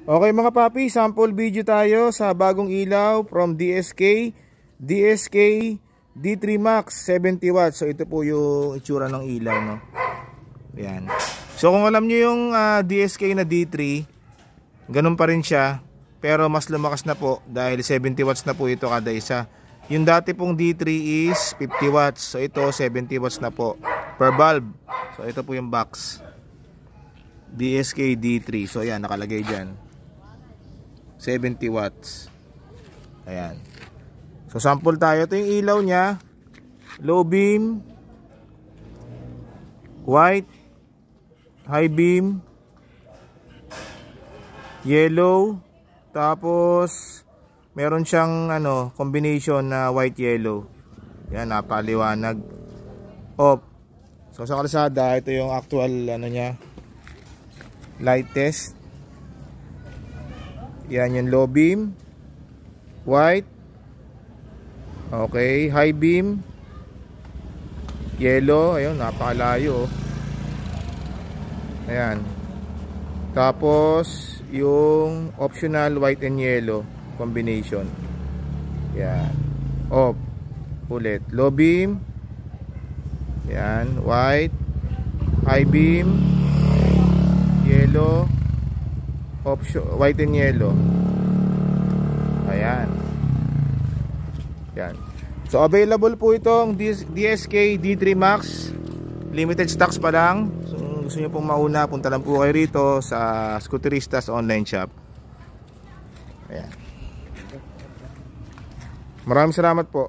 Okay mga papi, sample video tayo sa bagong ilaw from DSK D3 Max 70 watts. So ito po yung itsura ng ilaw, no. Yan. So kung alam nyo yung DSK na D3, ganun pa rin siya, pero mas lumakas na po dahil 70 watts na po ito kada isa. Yung dati pong D3 is 50 watts. So ito 70 watts na po per bulb. So ito po yung box DSK D3. So ayan, nakalagay dyan 70 watts. Ayan. So sample tayo. Ito yung ilaw nya. Low beam, white, high beam, yellow, tapos meron siyang combination na white yellow. Yan, napaliwanag. Off. So sa kalsada, ito yung actual nya, light test. Yan yung low beam, white, okay, high beam, yellow, ayun, napakalayo. Ayan. Tapos yung optional white and yellow combination. Yan. Off. Ulit. Low beam. Yan. White. High beam. Yellow. Option white and yellow. Ayan. Yan. So available po itong DSK D3 Max. Limited stocks pa lang. So gusto niyo pong mauna, punta lang po kayo rito sa Scooteristas online shop. Ayan. Maraming salamat po.